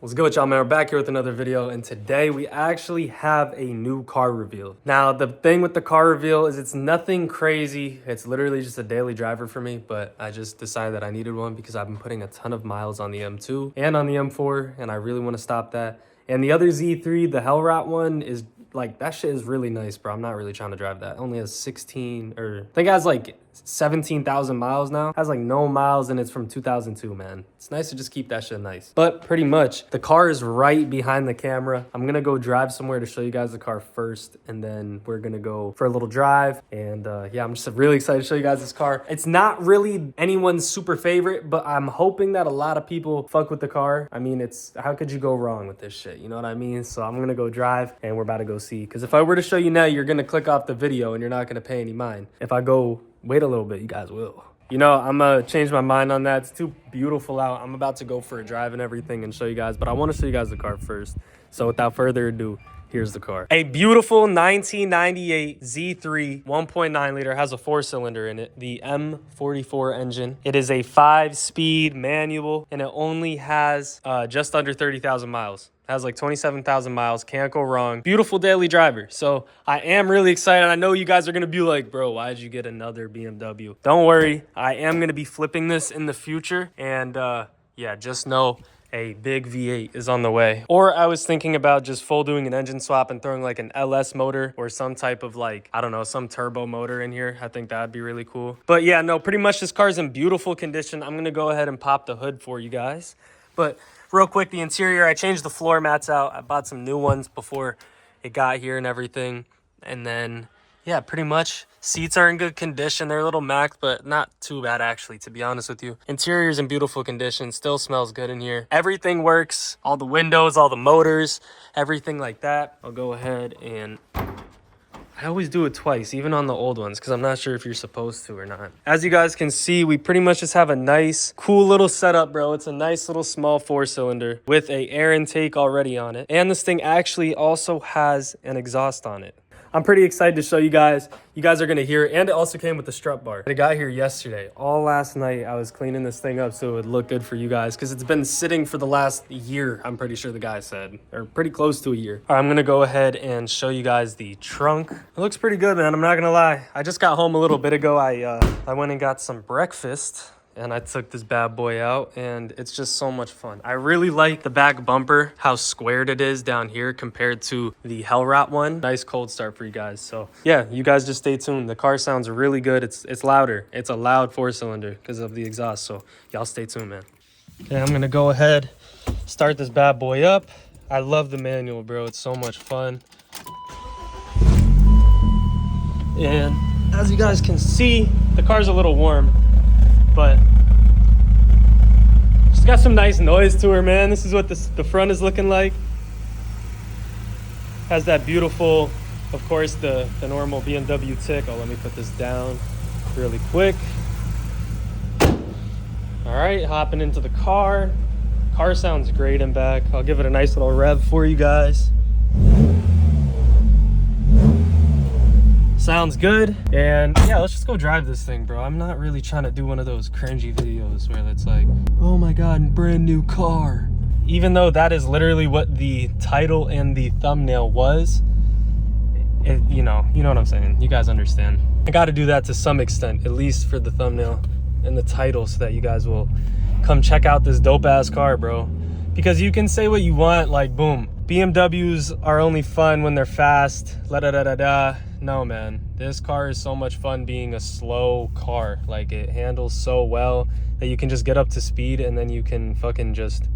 What's good, y'all, man? We're back here with another video, and today we actually have a new car reveal. Now, the thing with the car reveal is it's nothing crazy. It's literally just a daily driver for me, but I just decided that I needed one because I've been putting a ton of miles on the M2 and on the M4, and I really want to stop that. And the other Z3, the Hellrat one, is like, that shit is really nice, bro. I'm not really trying to drive that. It only has 16, or I think it has like 17,000 miles now. It has like no miles, and it's from 2002, man. It's nice to just keep that shit nice. But pretty much, the car is right behind the camera. I'm gonna go drive somewhere to show you guys the car first, and then we're gonna go for a little drive. And yeah, I'm just really excited to show you guys this car. It's not really anyone's super favorite, but I'm hoping that a lot of people fuck with the car. I mean, it's, how could you go wrong with this shit? You know what I mean? So I'm gonna go drive, and we're about to go see. Because if I were to show you now, you're gonna click off the video, and you're not gonna pay any mind. If I go wait a little bit, you guys will. You know, I'm gonna change my mind on that. It's too beautiful out. I'm about to go for a drive and everything and show you guys, but I want to show you guys the car first. So without further ado, here's the car. A beautiful 1998 Z3 1.9 liter, has a 4-cylinder in it, the M44 engine. It is a 5-speed manual, and it only has just under 30,000 miles. Has like 27,000 miles, can't go wrong. Beautiful daily driver. So I am really excited. I know you guys are gonna be like, bro, why did you get another BMW? Don't worry, I am gonna be flipping this in the future. And yeah, just know a big V8 is on the way. Or I was thinking about just full doing an engine swap and throwing like an LS motor or some type of like, I don't know, some turbo motor in here. I think that'd be really cool. But yeah, no, pretty much this car's in beautiful condition. I'm gonna go ahead and pop the hood for you guys. But real quick, the interior, I changed the floor mats out. I bought some new ones before it got here and everything. And then, yeah, pretty much seats are in good condition. They're a little maxed, but not too bad, actually, to be honest with you. Interior's in beautiful condition. Still smells good in here. Everything works. All the windows, all the motors, everything like that. I'll go ahead and I always do it twice, even on the old ones, because I'm not sure if you're supposed to or not. As you guys can see, we pretty much just have a nice, cool little setup, bro. It's a nice little small 4-cylinder with a air intake already on it. And this thing actually also has an exhaust on it. I'm pretty excited to show you guys. You guys are gonna hear it, and it also came with the strut bar. It got here yesterday. All last night, I was cleaning this thing up so it would look good for you guys, because it's been sitting for the last year, I'm pretty sure the guy said, or pretty close to a year. All right, I'm gonna go ahead and show you guys the trunk. It looks pretty good, man, I'm not gonna lie. I just got home a little bit ago. I went and got some breakfast, and I took this bad boy out, and it's just so much fun. I really like the back bumper, how squared it is down here compared to the Hellrat one. Nice cold start for you guys. So yeah, you guys just stay tuned. The car sounds really good. It's louder. It's a loud 4-cylinder because of the exhaust. So y'all stay tuned, man. Okay, I'm gonna go ahead, start this bad boy up. I love the manual, bro. It's so much fun. And as you guys can see, the car's a little warm, but she's got some nice noise to her, man. This is what the front is looking like. Has that beautiful, of course, the normal BMW tick. Oh, let me put this down really quick. All right, hopping into the car. Car sounds great in back. I'll give it a nice little rev for you guys. Sounds good. And yeah, let's just go drive this thing, bro. I'm not really trying to do one of those cringy videos where it's like, oh my god, brand new car. Even though that is literally what the title and the thumbnail was, you know what I'm saying. You guys understand. I got to do that to some extent, at least for the thumbnail and the title, so that you guys will come check out this dope ass car, bro. Because you can say what you want, like, boom, BMWs are only fun when they're fast, la da da da da. No, man, this car is so much fun being a slow car. Like, it handles so well that you can just get up to speed, and then you can fucking just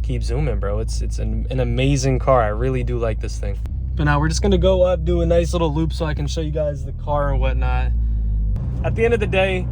keep zooming, bro. It's an amazing car. I really do like this thing. But now we're just gonna go up, do a nice little loop so I can show you guys the car and whatnot. At the end of the day,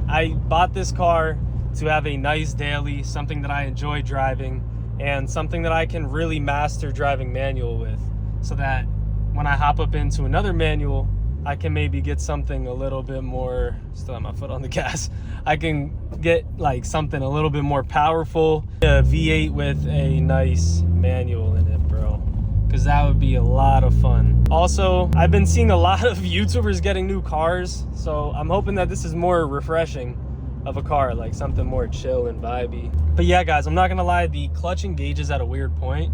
I bought this car to have a nice daily, something that I enjoy driving, and something that I can really master driving manual with, so that when I hop up into another manual, I can maybe get something a little bit more, still have my foot on the gas, I can get like something a little bit more powerful, a V8 with a nice manual in it, bro, because that would be a lot of fun. Also, I've been seeing a lot of YouTubers getting new cars, so I'm hoping that this is more refreshing of a car, like something more chill and vibey. But yeah, guys, I'm not gonna lie, the clutch engages at a weird point.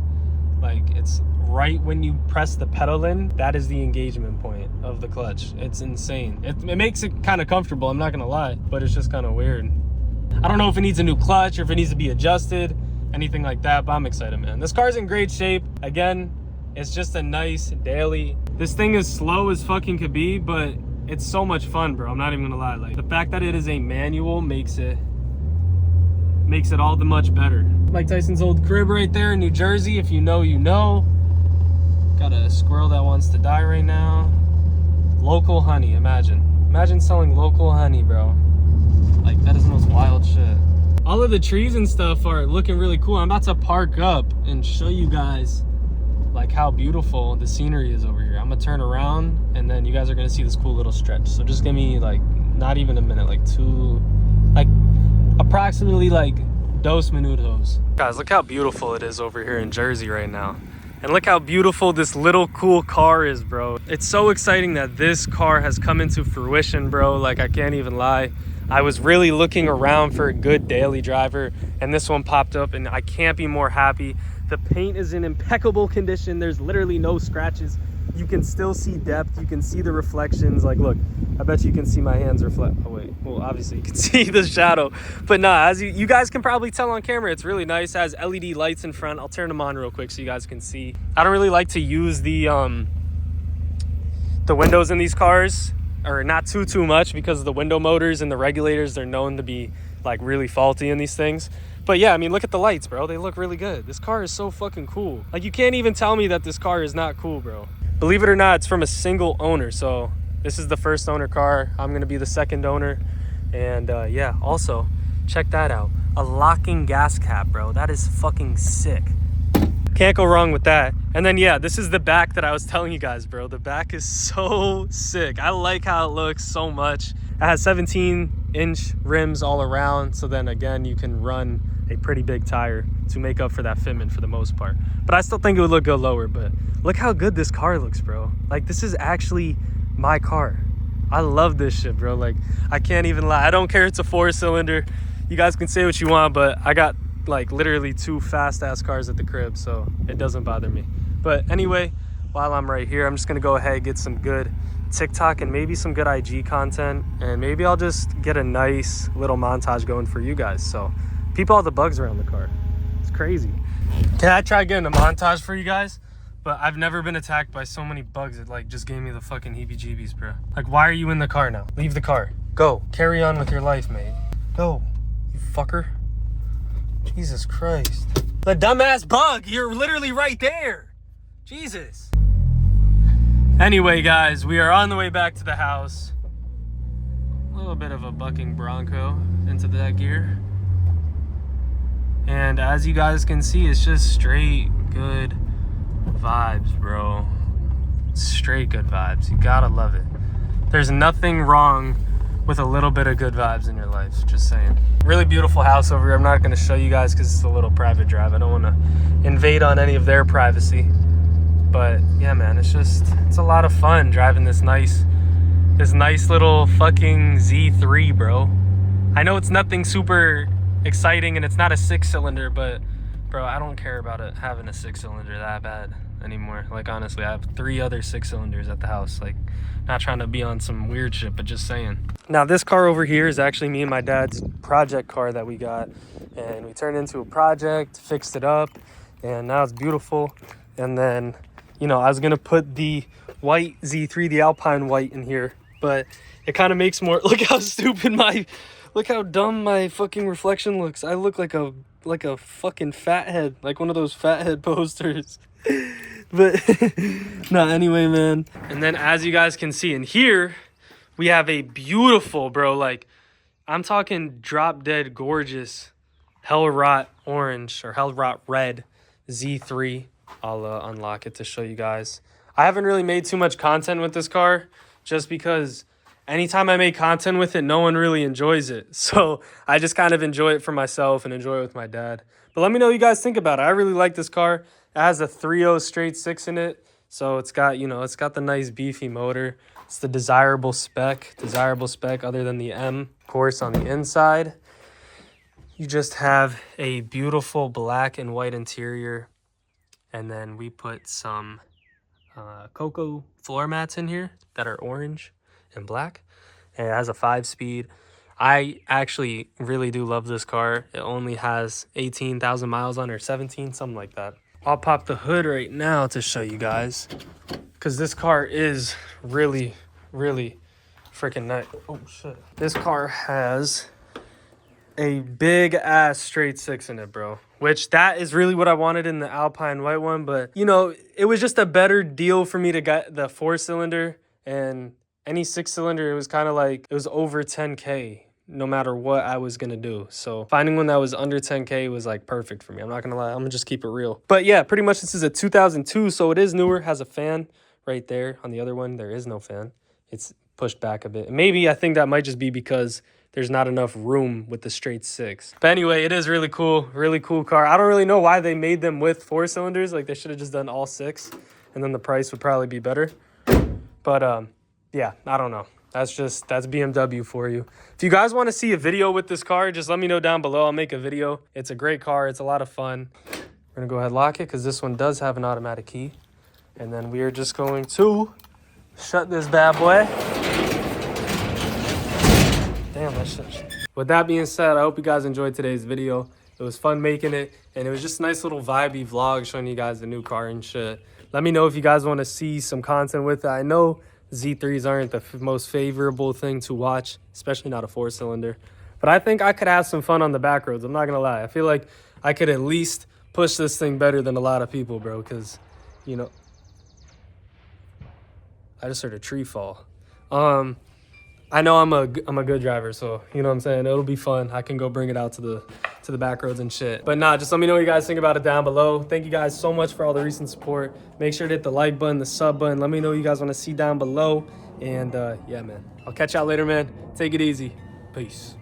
Like, it's right when you press the pedal in, that is the engagement point of the clutch. It's insane. It makes it kind of comfortable, I'm not gonna lie, but it's just kind of weird. I don't know if it needs a new clutch or if it needs to be adjusted, anything like that, but I'm excited, man. This car's in great shape. Again, it's just a nice daily. This thing is slow as fucking could be, but it's so much fun, bro. I'm not even gonna lie. Like, the fact that it is a manual makes it all the much better. Mike Tyson's old crib right there in New Jersey. If you know, you know. Got a squirrel that wants to die right now. Local honey, imagine selling local honey, bro. Like, that is the most wild shit. All of the trees and stuff are looking really cool. I'm about to park up and show you guys like how beautiful the scenery is over here. I'm gonna turn around and then you guys are gonna see this cool little stretch. So just give me like not even a minute, like approximately like 2 minutos. Guys, look how beautiful it is over here in Jersey right now. And look how beautiful this little cool car is, bro. It's so exciting that this car has come into fruition, bro. Like, I can't even lie. I was really looking around for a good daily driver and this one popped up and I can't be more happy. The paint is in impeccable condition. There's literally no scratches. You can still see depth. You can see the reflections. Like, look, I bet you can see my hands reflect. Oh wait, well, obviously you can see the shadow, but nah, as you guys can probably tell on camera, it's really nice. It has LED lights in front. I'll turn them on real quick so you guys can see. I don't really like to use the windows in these cars, or not too much, because the window motors and the regulators, they're known to be like really faulty in these things. But yeah, I mean, look at the lights, bro. They look really good. This car is so fucking cool. Like, you can't even tell me that this car is not cool, bro. Believe it or not, it's from a single owner. So this is the first owner car. I'm gonna be the second owner. And yeah, also check that out. A locking gas cap, bro. That is fucking sick. Can't go wrong with that. And then yeah, this is the back that I was telling you guys, bro. The back is so sick. I like how it looks so much. It has 17-inch rims all around. So then again, you can run a pretty big tire to make up for that fitment for the most part. But I still think it would look good lower. But look how good this car looks, bro. Like, this is actually my car. I love this shit, bro. Like, I can't even lie. I don't care it's a 4-cylinder. You guys can say what you want, but I got like literally 2 fast-ass cars at the crib, so it doesn't bother me. But anyway, while I'm right here, I'm just gonna go ahead and get some good TikTok and maybe some good IG content, and maybe I'll just get a nice little montage going for you guys. So peep all the bugs around the car. It's crazy. Can I try getting a montage for you guys? But I've never been attacked by so many bugs. It like just gave me the fucking heebie-jeebies, bro. Like, why are you in the car now? Leave the car. Go. Carry on with your life, mate. Go, you fucker. Jesus Christ. The dumbass bug. You're literally right there. Jesus. Anyway, guys, we are on the way back to the house. A little bit of a bucking bronco into that gear. And as you guys can see, it's just straight good vibes, bro. Straight good vibes. You gotta love it. There's nothing wrong with a little bit of good vibes in your life, just saying. Really beautiful house over here. I'm not gonna show you guys because it's a little private drive. I don't want to invade on any of their privacy. But yeah, man, it's a lot of fun driving this nice little fucking Z3, bro. I know it's nothing super exciting and it's not a 6-cylinder, but bro, I don't care about it having a 6-cylinder that bad anymore. Like, honestly, I have 3 other 6-cylinders at the house. Like, not trying to be on some weird shit, but just saying. Now, this car over here is actually me and my dad's project car that we got, and we turned into a project, fixed it up, and now it's beautiful. And then, you know, I was gonna put the white Z3, the Alpine white, in here, but it kind of makes more. Look how stupid look how dumb my fucking reflection looks. I look like a fucking fathead, like one of those fathead posters. But no, anyway, man. And then as you guys can see in here, we have a beautiful, bro, like, I'm talking drop dead gorgeous hell rot orange or hell rot red Z3. I'll unlock it to show you guys. I haven't really made too much content with this car just because anytime I make content with it, no one really enjoys it. So I just kind of enjoy it for myself and enjoy it with my dad. But let me know what you guys think about it. I really like this car. It has a 3.0 straight 6 in it. So it's got, you know, it's got the nice beefy motor. It's the desirable spec other than the M. Of course, on the inside, you just have a beautiful black and white interior. And then we put some cocoa floor mats in here that are orange and black. And it has a 5-speed. I actually really do love this car. It only has 18,000 miles on it, or 17, something like that. I'll pop the hood right now to show you guys, because this car is really, really freaking nice. Oh, shit. This car has a big ass straight 6 in it, bro. Which that is really what I wanted in the Alpine white one. But, you know, it was just a better deal for me to get the 4-cylinder. And any 6-cylinder, it was kind of like, it was over 10K no matter what I was going to do. So finding one that was under 10K was like perfect for me. I'm not going to lie. I'm going to just keep it real. But yeah, pretty much this is a 2002. So it is newer. Has a fan right there. On the other one, there is no fan. It's pushed back a bit. Maybe I think that might just be because there's not enough room with the straight 6. But anyway, it is really cool car. I don't really know why they made them with 4 cylinders. Like, they should have just done all 6, and then the price would probably be better. But yeah, I don't know. That's BMW for you. If you guys want to see a video with this car, just let me know down below. I'll make a video. It's a great car. It's a lot of fun. We're gonna go ahead and lock it because this one does have an automatic key. And then we are just going to shut this bad boy. Damn, that shit. With that being said, I hope you guys enjoyed today's video. It was fun making it, and it was just a nice little vibey vlog showing you guys the new car and shit. Let me know if you guys want to see some content with it. I know Z3s aren't the most favorable thing to watch, especially not a 4-cylinder. But I think I could have some fun on the back roads. I'm not going to lie. I feel like I could at least push this thing better than a lot of people, bro. Because, you know, I just heard a tree fall. I know I'm a good driver, so you know what I'm saying. It'll be fun. I can go bring it out to the back roads and shit. But nah, just let me know what you guys think about it down below. Thank you guys so much for all the recent support. Make sure to hit the like button, the sub button. Let me know what you guys want to see down below. And yeah, man, I'll catch y'all later, man. Take it easy. Peace.